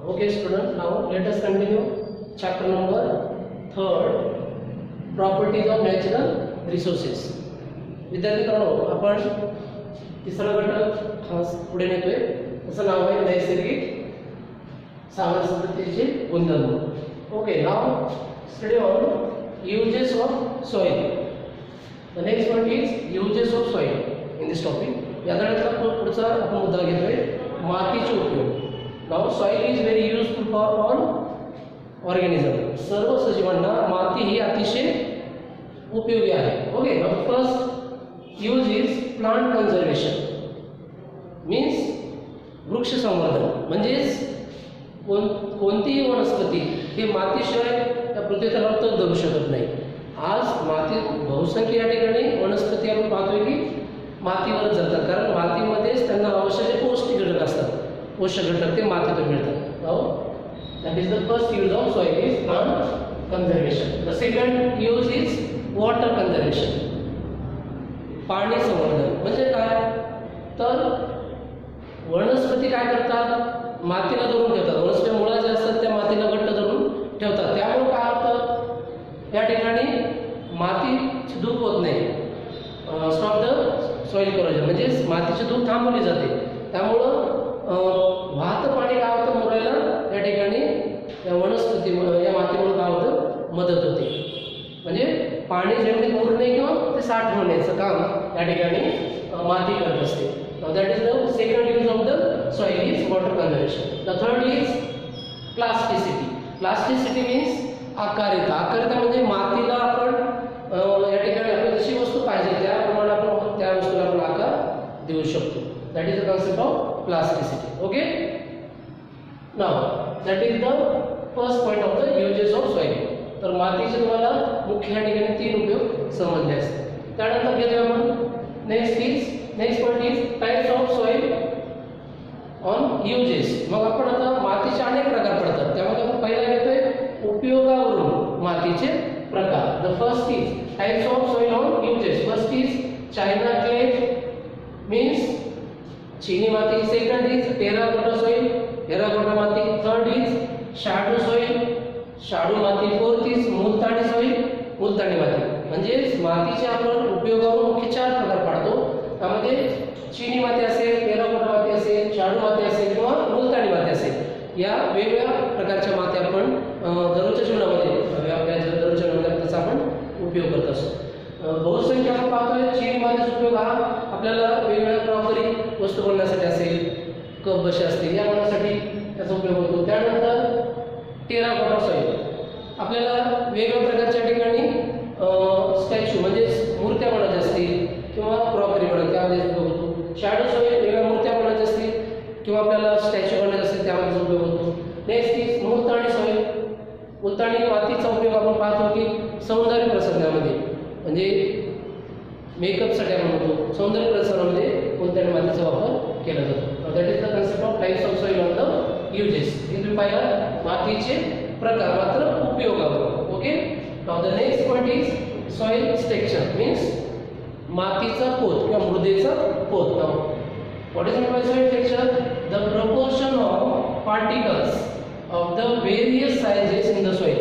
Okay student, now let us continue chapter number 3, properties of natural resources. विद्यार्थ्यांनो, आपण तिसरा घटक खास पुढे नेतोय, त्याचं नाव आहे नैसर्गिक सामर्थ्याचे गुणधर्म. Okay, now study on uses of soil. The next point is uses of soil in this topic. या धड्यातला पुढचा आपण मुद्दा घेतोय मातीचे उपयोग. Now soil is very useful for all organisms. सर्व सजीवांना माती ही अतिशय उपयोगी आहे. Okay, now first use is plant conservation. means वृक्ष संवर्धन. म्हणजेच कोणतीही वनस्पती ही मातीशिवाय त्या पृथ्वीतलावर तर जगू शकत नाही. आज माती बहुसंख्य या ठिकाणी वनस्पती आपण पाहतोय की मातीवरच जातात, कारण मातीमध्येच त्यांना आवश्यक पौष्टिक घटक असतात. पोषक घटक ते मातीतून मिळतात. That is the first use of soil is plant conservation. The second use is water conservation. पाणी संवर्धन म्हणजे काय, तर वनस्पती काय करतात, मातीला धरून ठेवतात. वनस्पती मुळा जे असतात त्या मातीला घट्ट धरून ठेवतात. त्यामुळे काय होतं, या ठिकाणी माती धूप होत नाही. स्टॉप द सॉइल करोजन म्हणजे मातीची धूप थांबवली जाते. त्यामुळं वाहतं पाणी काय होतं मुरायला या ठिकाणी या वनस्पती या मातीमुळे काय होतं, मदत होते. म्हणजे पाणी जमिनीत मुरणे किंवा ते साठवण्याचं काम या ठिकाणी माती करत असते. That is the second use of the soil is water conservation. The third is plasticity. Plasticity means आकारिता. आकारिता म्हणजे मातीला आपण या ठिकाणी आपल्याला जशी वस्तू पाहिजे त्याप्रमाणे आपण त्या वस्तूला आपण आकार देऊ शकतो. That is the concept of plasticity. Okay, now that is the first point of the uses of soil. तर मातीचे तुम्हाला मुख्य या ठिकाणी 3 उपयोग समजले असतील. त्यानंतर घेऊया आपण next point is types of soil on uses. मग आपण आता मातीचे अनेक प्रकार पडतात, त्यामध्ये आपण पहिला घेतोय उपयोगावरून मातीचे प्रकार. The first is types of soil on uses. First is China clay means चीनी माती. Second is terracotta soil, terracotta माती. थर्ड इज शाडू सॉइल, शाडू माती. फोर्थ इज मुलतानी सॉइल, मुलतानी माती. म्हणजे मातीचे आपण उपयोगावरून मुख्य 4 प्रकार पाडतो. त्यामध्ये चीनी माती असेल, टेराकोटा माती असेल, शाडू माती असेल किंवा मुलतानी माती असेल. या वेगवेगळ्या प्रकारच्या माती आपण दररोजच्या जीवनामध्ये आपल्या दररोजच्या जीवनात त्याचा आपण उपयोग करत असतो. बहुसंख्य आपण पाहतोय चीनी मातीचा उपयोग हा आपल्याला वेगवेगळ्या क्रॉकरी वस्तू बनवण्यासाठी असेल, कप बशी असतील या बनवण्यासाठी त्याचा उपयोग होतो. त्यानंतर टेराकोटा सॉइल आपल्याला वेगवेगळ्या प्रकारच्या ठिकाणी स्टॅच्यू म्हणजे मूर्त्या बनवायच्या असतील किंवा क्रॉकरी बनवायची त्यामध्ये उपयोग होतो. शॅडो सॉइल वेगवेगळ्या मूर्त्या बनवायच्या असतील किंवा आपल्याला स्टॅच्यू बनवायचे असतील त्यामध्ये उपयोग होतो. Next is Multani soil. Multani मातीचा उपयोग आपण पाहतो की सौंदर्य प्रसारणामध्ये म्हणजे मेकअपसाठी आपण म्हणतो सौंदर्य प्रसारणामध्ये मुलतानी मातीचा वापर केला जातो. That is the concept of types of soil on the uses. हे तुम्ही पाहिला मातीचे प्रकार मात्र उपयोगावर. Okay, now the next point is soil structure means मातीचा पोत किंवा मृदेचा पोत. Now what is by soil structure? The proportion of particles of the various sizes in the soil.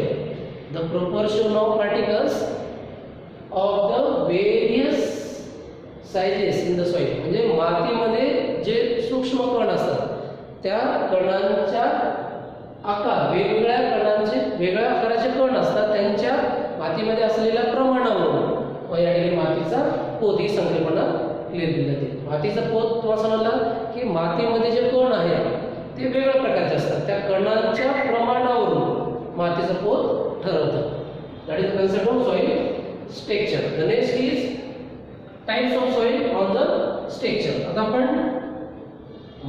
The proportion of particles of the various sizes in the soil म्हणजे मातीमध्ये जे सूक्ष्म कण असतात त्या कणांच्या आकार वेगवेगळ्या कणांचे वेगळ्या आकाराचे कण असतात त्यांच्या मातीमध्ये असलेल्या प्रमाणावरून या ठिकाणी मातीचा पोत ही संकल्पना क्लिअर केली जाते. मातीचा पोत तुम्हाला समजला की मातीमध्ये जे कण आहेत ते वेगवेगळ्या प्रकारचे असतात, त्या कणांच्या प्रमाणावरून मातीचा पोत ठरवतात. That is the concept of soil structure. The next is types of soil on the structure. आता आपण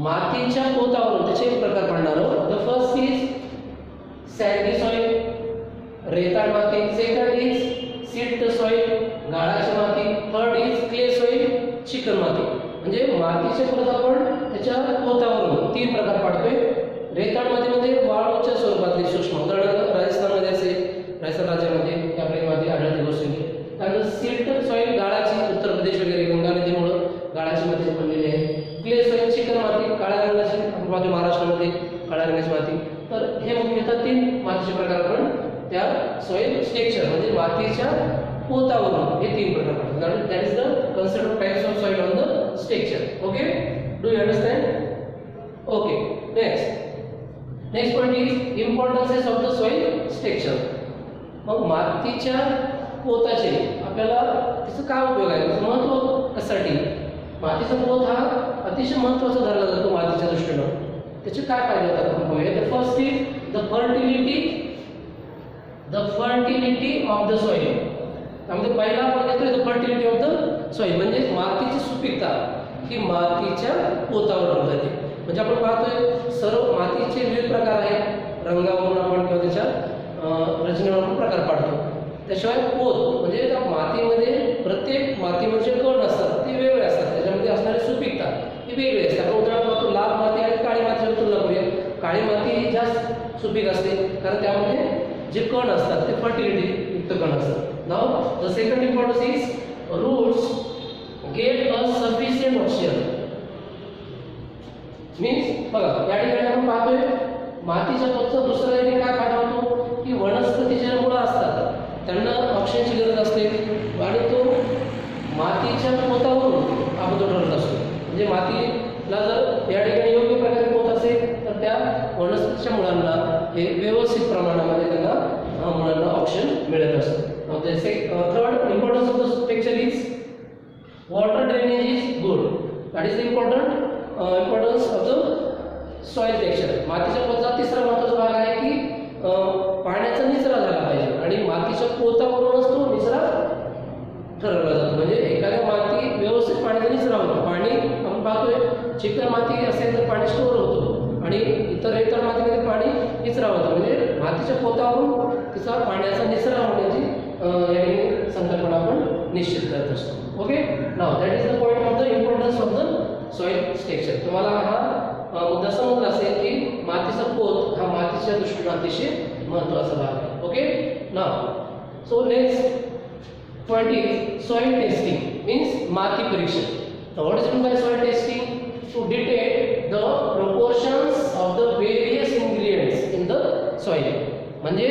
मातीच्या पोतावरून त्याचे प्रकार पाडणार आहोत. The first is sandy soil, रेताळ माती. सेकंड इज सीड सॉइल, गाळाची माती. Third is clay soil, chicken माती. म्हणजे मातीचे पोत आपण त्याच्या पोतावरून 3 प्रकार पाडतोय. रेताळ मातीमध्ये वाळूच्या स्वरूपातली सूक्ष्म, उदाहरणार्थ राजस्थानमध्ये असेल, राजस्थान राज्यामध्ये या प्रकारची माती आढळते गोष्टी. त्यानंतर सीड सॉइल गाळाची, उत्तर प्रदेश वगैरे गंगा नदीमुळे गाळाची माती बनलेली आहे. क्ले सॉइल चिकन माती काळ्या रंगाची आपण महाराष्ट्रामध्ये काळ्या रंगाची माती. तर हे मुख्यतः 3 मातीचे प्रकार आपण त्या सॉइल स्ट्रक्चर म्हणजे मातीच्या पोतावरून हे 3 प्रकार पडतात. That is the concept of types of soil on the structure. Okay, do you understand? Okay, next point is importances of the soil structure. मग मातीच्या पोताचे आपल्याला त्याचं काय उपयोग आहे, त्याचं महत्त्व कशासाठी? मातीचा पोत हा अतिशय महत्त्वाचा धरला जातो मातीच्या दृष्टीनं. त्याचे काय फायदे होतात आपण पाहूया. तर first is the fertility of the soil. त्यामध्ये पहिला आपण घेतोय the fertility of the soil म्हणजे मातीची सुपीकता ही मातीच्या पोतावर जाते. म्हणजे आपण पाहतोय सर्व मातीचे विविध प्रकार आहेत, रंगावरून आपण किंवा त्याच्या रचनेवर आपण प्रकार पाडतो. त्याशिवाय पोत म्हणजे त्या मातीमध्ये प्रत्येक मातीमध्ये जे कण असतात ते वेगळे असतात, त्याच्यामध्ये असणारी सुपीकता ही वेगळी असते. आपण उदाहरण पाहतो लाल माती आणि काळी मातीची तुलना करूया. काळी माती ही जास्त सुपीक असते कारण त्यामध्ये जे कण असतात ते फर्टिलिटी युक्त कण असतात. Now the second importance is roots get a sufficient oxygen. Means बघा या ठिकाणी आपण पाहतोय मातीच्या पोतचा दुसरा एक काय फायदा होतो की वनस्पतीचे मुळं असतात त्यांना ऑक्सिजनची गरज असते आणि तो मातीच्या पोतावरून आपण तो ठरत असतो. म्हणजे मातीला जर या ठिकाणी योग्य प्रकारे पोत असेल तर त्या वनस्पतीच्या मुळांना हे व्यवस्थित प्रमाणामध्ये त्यांना मुळांना ऑक्सिजन मिळत असतं. Third importance of the structure is water drainage is good. That is the importance of the soil texture. मातीच्या पोताचा तिसरा महत्त्वाचा भाग आहे की पाण्याचा निचरा झाला पाहिजे आणि मातीच्या पोतावरूनच तो निचरा ठरवला जातो. म्हणजे एखाद्या माती व्यवस्थित पाण्याचा निचरा होतो. पाणी आपण पाहतोय चिकन माती असेल तर पाणी स्टोर होतो आणि इतर मातीमध्ये पाणी निचरा होतं. म्हणजे मातीच्या पोतावरून तिचा पाण्याचा निचरा होण्याची या संकल्पना आपण निश्चित करत असतो. Okay, now that is the point of the importance of the soil structure. तुम्हाला हा मुद्दा समजला असेल की मातीचा पोत हा मातीच्या दृष्टीने अतिशय महत्त्वाचा भाग आहे. Okay, now so next point is soil testing means माती परीक्षण. What is mean by soil testing? To detect the proportions of the various ingredients in the soil. म्हणजे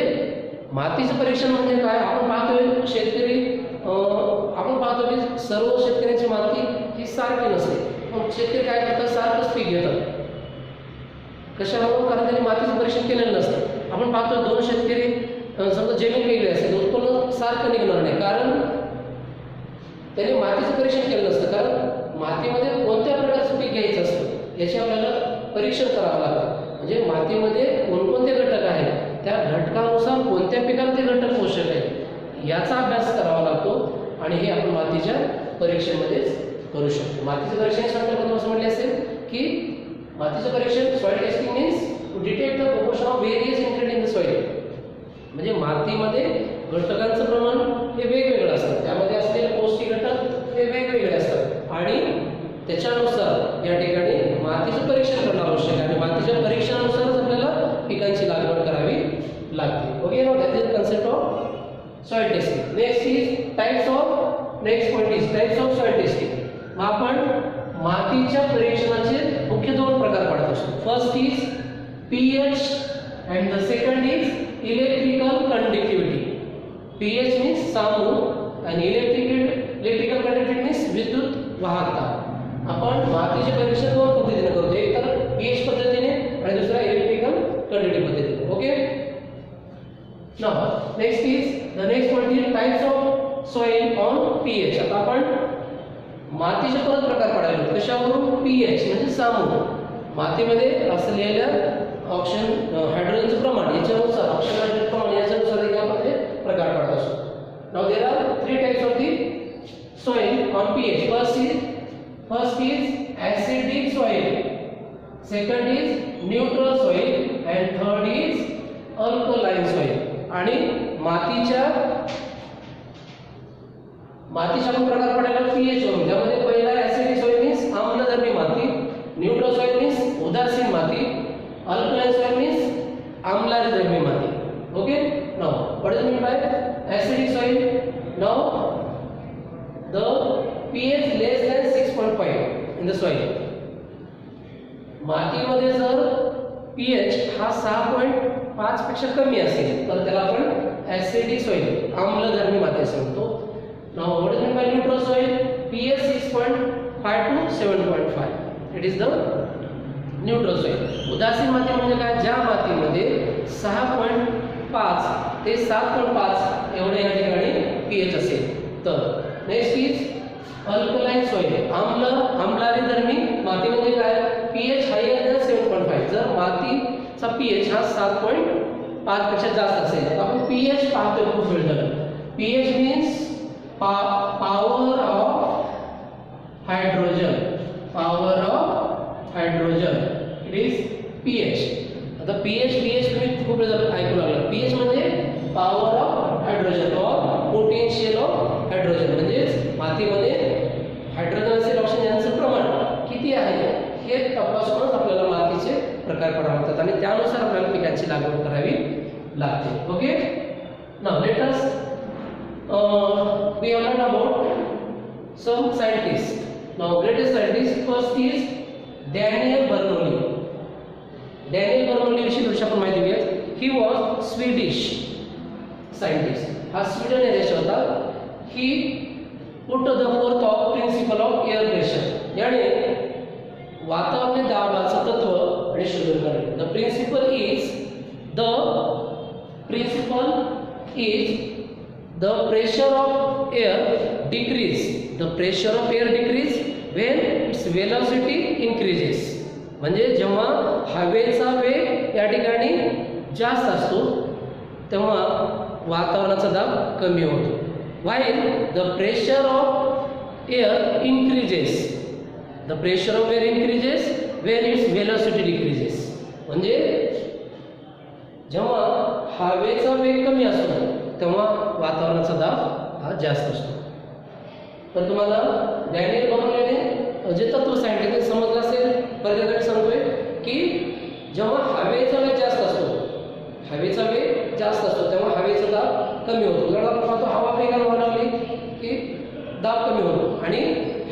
मातीचं परीक्षण म्हणजे काय? आपण पाहतोय शेतकरी आपण पाहतो की सर्व शेतकऱ्यांची माती ही सारखी नसते. पण शेतकरी काय करतात, सारखंच पीक घेतात. कशामुळे? कारण त्यांनी मातीचं परीक्षण केलेलं नसतं. आपण पाहतो 2 शेतकरी समजा जमीन वेगळी असेल उत्पन्न सारखं निघणार नाही कारण त्यांनी मातीचं परीक्षण केलं नसतं. कारण मातीमध्ये कोणत्या प्रकारचं पीक घ्यायचं असतं याचे आपल्याला परीक्षण करावं लागतं. म्हणजे मातीमध्ये कोणकोणते घटक आहेत, त्या घटकानुसार कोणत्या पिकाला ते घटक पोषक आहेत याचा अभ्यास करावा लागतो आणि हे आपण मातीच्या परीक्षेमध्येच करू शकतो. मातीचं परीक्षण संकल्पना असं म्हटले असेल की मातीचं परीक्षण soil testing means to detect the proportion of various ingredient in the soil. म्हणजे मातीमध्ये घटकांचं प्रमाण हे वेगवेगळं असतं, त्यामध्ये असलेले पौष्टिक घटक हे वेगवेगळे असतात आणि त्याच्यानुसार या ठिकाणी मातीचं परीक्षण करणं आवश्यक आहे आणि मातीच्या परीक्षणानुसारच आपल्याला पिकांची लागवड करावी लागते. Okay, now that is the concept of soil testing. Next is types of soil testing. मग आपण मातीच्या परीक्षणाचे मुख्य 2 प्रकार पाडत असतो. First is pH and the second is electrical conductivity. pH means Samu and electrical conductivity means विद्युत वाहकता. आपण मातीचे परीक्षण 2 पद्धतीने करतो, एक तर pH पद्धतीने आणि दुसरा इलेक्ट्रिकल कंडक्टिव्हिटी पद्धतीने. Okay, now next point is types of soil on pH. आता आपण मातीचे परत प्रकार पाडायचे. कशावरून? pH म्हणजे सामू, मातीमध्ये असलेल्या ऑक्सिजन हायड्रोजनचं प्रमाण याच्यानुसार ऑक्सिजन हायड्रोजन प्रमाण याच्यानुसार आपण ते प्रकार पाडत असतो. Now there are 3 types of the soil on pH. First is acidic soil, second is neutral soil and third is alkaline soil. आणि मातीच्या आपण प्रकार पडायला pH वरून. त्यामध्ये पहिला acidic soil means आम्लधर्मी माती, neutral soil means उदासीन माती, alkaline soil means आम्लधर्मी माती. Okay, now what is meant by acidic soil? Now the pH less than 6.5 in the soil. मातीमध्ये जर pH हा 6.5 पेक्षा कमी असेल तर त्याला आपण ऍसिडिक सॉइल आम्लधर्मी माती असे म्हणतो. Now what is mean bye neutral soil? pH 6.5 to 7.5. It is the neutral soil. उदासीन माती म्हणजे काय? ज्या मातीमध्ये 6.5 ते 7.5 एवढे या ठिकाणी pH असेल. तर नेक्स्ट इज अल्कलाइन सॉइल. आम्लधर्मी माती म्हणजे काय? pH higher than 7.5. जर मातीचा pH हा 7.5 पेक्षा जास्त असेल तर आपण pH पाहतोय खूप वेळ झाला. pH means power of hydrogen. Power of hydrogen it is pH. आता pH तुम्ही खूप वेळ झाला ऐकू लागला. pH म्हणजे power of hydrogen or potential of hydrogen. म्हणजे मातीमध्ये हायड्रोजन असेल ऑक्सिजनचं प्रमाण किती आहे हे तपासूनच आपल्याला मातीचे प्रकार पडावे लागतात आणि त्यानुसार आपल्याला पिकांची लागवड करावी लागते. Okay. Now let us we have learned about some scientists. Now greatest scientist first is Daniel Bernoulli. Daniel Bernoulli विषयी थोडीशी आपण माहिती घेऊया. He was Swedish scientist. हा स्वीडन या देशाचा होता. He put the forth of principle of air pressure. याने वातावरणीय दाबाचं तत्व आणि शोधून काढले. The principle is the pressure of air decrease. The pressure of air decrease when its velocity increases. म्हणजे जेव्हा हवेचा वेग या ठिकाणी जास्त असतो तेव्हा वातावरणाचा दाब कमी होतो. While the pressure of air increases. The pressure of air increases when its velocity decreases. म्हणजे जेव्हा हवेचा वेग कमी असतो तेव्हा वातावरणाचा दाब हा जास्त असतो. तर तुम्हाला डॅनियल बर्नौलीने जे तत्व सांगितले ते समजलं असेल. परत सांगतोय की जेव्हा हवेचा वेग जास्त असतो तेव्हा हवेचा दाब कमी होतो. जर आपण पाहतो हवा वेगाने वाढवली की दाब कमी होतो आणि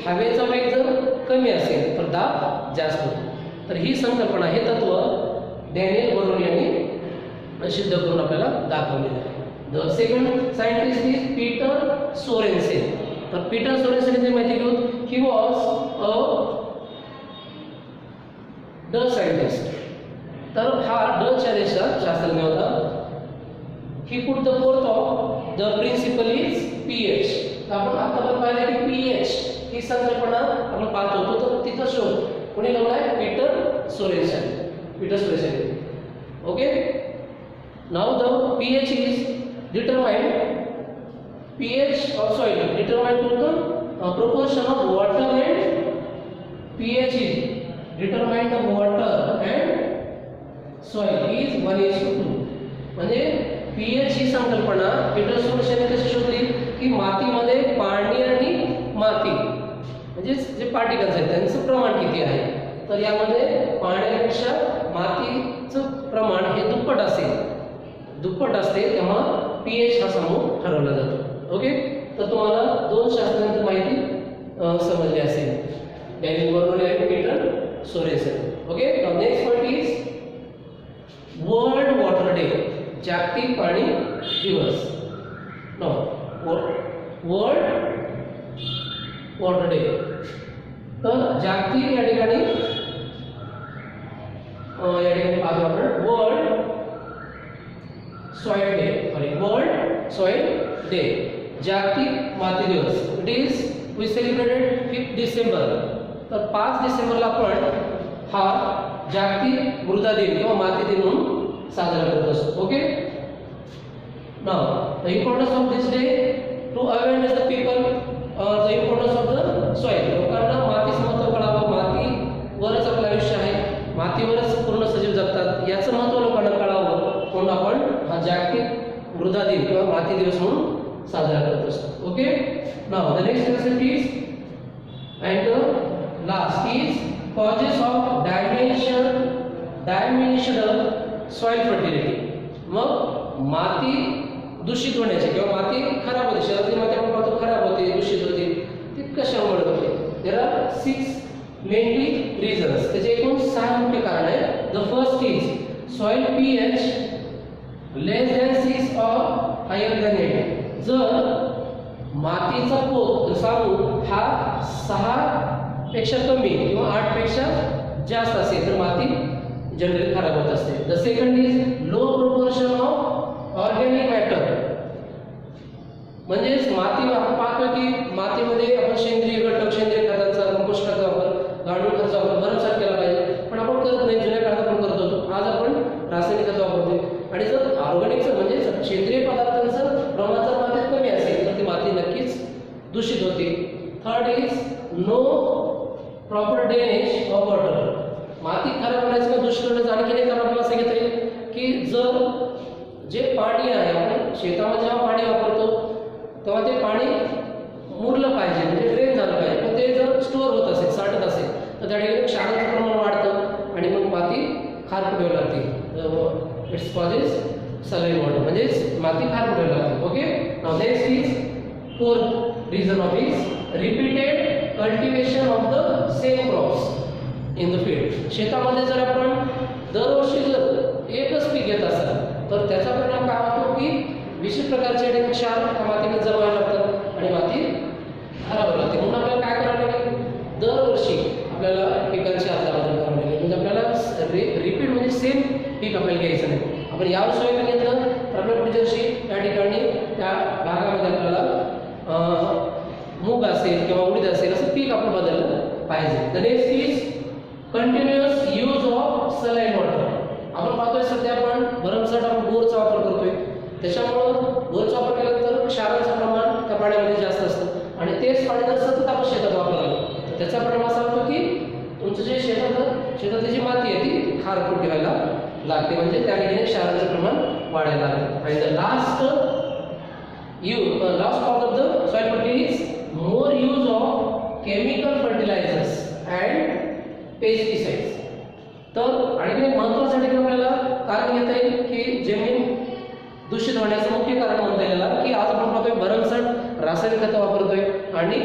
हवेचा वेग जर कमी असेल तर दाब जास्त होतो. तर ही संकल्पना हे तत्व डॅनियल बर्नौली यांनी सिद्ध करून आपल्याला दाखवलेलं आहे. The second scientist is Peter Sorensen. तर पीटर सोरेन्सेन यांची माहिती घेऊ. He was a Dutch scientist. तर हा डच या देशाचा शास्त्रज्ञ होता. He put the forth of the principle is pH. आपण आता पाहिलं की pH ही संकल्पना आपण पाहत होतो तर तिथं शोध कोणी लावलाय? Peter Sorensen. Okay. Now the pH is determined. pH of soil determined to the proportion of water and pH is determined the water and soil is 1:2. म्हणजे pH ही संकल्पना पीटर सोरेन्सेन कशी शोधली की मातीमध्ये पाणी आणि माती म्हणजे जे पार्टिकल्स आहेत त्यांचं प्रमाण किती आहे. तर यामध्ये पाण्यापेक्षा मातीचं प्रमाण हे दुप्पट असते तेव्हा pH हा समूह ठरवला जातो. ओके. तर तुम्हाला दोन शास्त्रज्ञांची माहिती समजली असेल. डॅनियल बर्नौली आणि Peter Sorensen. Okay. Now next point is world water day. जागतिक पाणी दिवस. Now world water day. तर जागतिक या ठिकाणी पाहतो आपण वर्ल्ड सॉइल डे. जागतिक माती दिवस. It is we celebrated 5 December. तर 5 डिसेंबरला आपण हा जागतिक मृदा दिन किंवा माती दिन म्हणून साजरा करत असतो. Okay. Now the importance of this day to awareness the people the importance of the soil. लोकांना मातीचं महत्त्व कळावं. मातीवरच आपलं आयुष्य आहे. मातीवरच पूर्ण सजीव जगतात याचं महत्त्व लोकांना कळावं म्हणून आपण हा जागतिक मृदा दिन किंवा माती दिवस म्हणून साजरा करत असतो. Okay. Now the next concept is and the last is causes of diminished soil fertility. मग माती दूषित होण्याचे किंवा माती खराब होते. शहरातली माती आपण पाहतो खराब होते, दूषित होते. ती कशामुळे होते? There are 6 mainly reasons. त्याचे एकूण 6 मुख्य कारण आहेत. The first is soil pH less than 6 और हायर दॅन 8. जर मातीचा पोत सांगू हा 6 पेक्षा कमी किंवा 8 पेक्षा जास्त असेल तर माती जनरली खराब होत असते. The second is low proportion of organic matter. म्हणजेच माती आपण पाहतो की मातीमध्ये आपण सेंद्रिय घटक, सेंद्रिय खतांचा, कंपोस्ट खताचा वापर, गांडूळ खताचा वापर भरमसाठ केला पाहिजे. पण आपण करत नाही. जुन्या काळात आपण करत होतो. आज आपण रासायनिक खत वापरतोय. आणि जर ऑर्गॅनिकचं म्हणजे सेंद्रिय पदार्थांचं प्रमाण जर मातीत कमी असेल तर ती माती नक्कीच दूषित होते. Third is no proper drainage of water. माती खराब होण्याचं किंवा दूषित होण्याचं आणखी एक कारण आपल्याला असं घेता येईल की जर जे पाणी आहे आपण शेतामध्ये जेव्हा पाणी वापरतो तेव्हा ते पाणी मुरलं पाहिजे, म्हणजे ड्रेन झालं पाहिजे. पण ते जर स्टोअर होत असेल, साठत असेल तर त्या ठिकाणी क्षाराचं प्रमाण वाढतं आणि मग माती खारफुट व्हायला लागते. इट्स कॉजेस सलाईन वॉटर, म्हणजेच माती खारफुट व्हायला लागते. Okay. Now next is fourth reason of is repeated cultivation of the same crops in the field. शेतामध्ये जर आपण दरवर्षी जर एकच पीक घेत असाल तर त्याचा परिणाम काय होतो की विशिष्ट प्रकारचे क्षार मातीने जमा लागतात आणि माती खराब होऊ लागते. म्हणून आपल्याला काय करावं लागेल, दरवर्षी आपल्याला पिकांची अदलाबदल करावी लागेल. म्हणजे आपल्याला रिपीट म्हणजे सेम पीक आपल्याला घ्यायचं नाही. आपण यावर सोयाबीन घेतलं तर आपल्या पुढच्या वर्षी त्या ठिकाणी त्या भागामध्ये आपल्याला मूग असेल किंवा उडीद असेल असं पीक आपण बदललं पाहिजे. The next is continuous use of saline water. आपण पाहतोय सध्या आपण भरमसाठ आपण बोरचा वापर करतोय. त्याच्यामुळं बोरचा वापर केल्यानंतर क्षाराचं प्रमाण त्या पाण्यामध्ये जास्त असतं आणि तेच पाणी जर सतत आपण शेतात वापरलं तर त्याचा परिणाम असा होतो की तुमचं जे शेतातली जी माती आहे ती खारफुटी व्हायला लागते. म्हणजे त्या ठिकाणी क्षाराचं प्रमाण वाढायला लागतं. आणि the last part of the soil fertility is more use of chemical fertilizers and pesticides. तर आणखी एक महत्त्वाचं ठिकाण आपल्याला कारण घेता येईल की जमीन दूषित होण्याचं मुख्य कारण म्हणता येईल की आज आपण पाहतोय भरमसाठ रासायनिक खतं वापरतोय आणि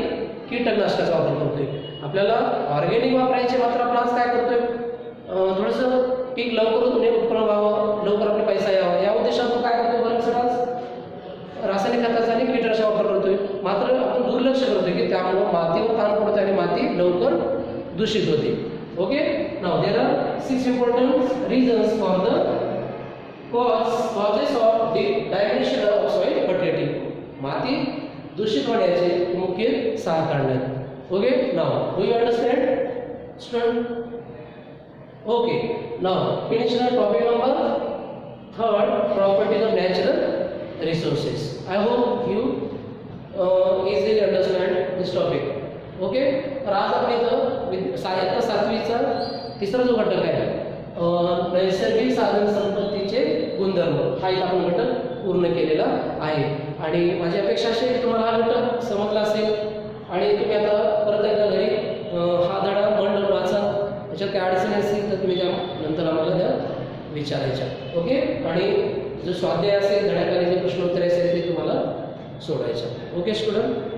कीटकनाशकाचा वापर करतोय. आपल्याला ऑर्गॅनिक वापरायचे मात्र आपण आज काय करतोय, थोडंसं पीक लवकर उत्पन्न व्हावं, लवकर आपले पैसा यावा या उद्देशाने काय करतोय, भरमसाठ आज रासायनिक खताचा आणि कीटकनाशक वापर करतोय. मात्र आपण दुर्लक्ष करतोय की त्यामुळे मातीवर ताण पडतोय आणि माती लवकर दूषित होते. Okay. Now there are 6 important reasons for the causes of degradation of soil fertility. माती दूषित होण्याचे मुख्य 6 कारण आहेत. Okay. Now do you understand student? Okay. Now finish the topic number 3, properties of natural resources. I hope you easily understand this topic. Okay. तर आज आपण इथं इयत्ता 7वीचा तिसरा जो घटक आहे नैसर्गिक साधन संपत्तीचे गुणधर्म हा इथं आपण घटक पूर्ण केलेला आहे. आणि माझी अपेक्षा अशी आहे की तुम्हाला हा घटक समजला असेल आणि तुम्ही आता परत एकदा घरी हा धडा मंडळ वाचा. त्याच्यात काही अडचणी असतील तर तुम्ही त्या नंतर आम्हाला त्या विचारायच्या. ओके. आणि जो स्वाध्याय असेल, धड्याखाली जे प्रश्नोत्तर असेल ते तुम्हाला सोडायच्या. Okay student.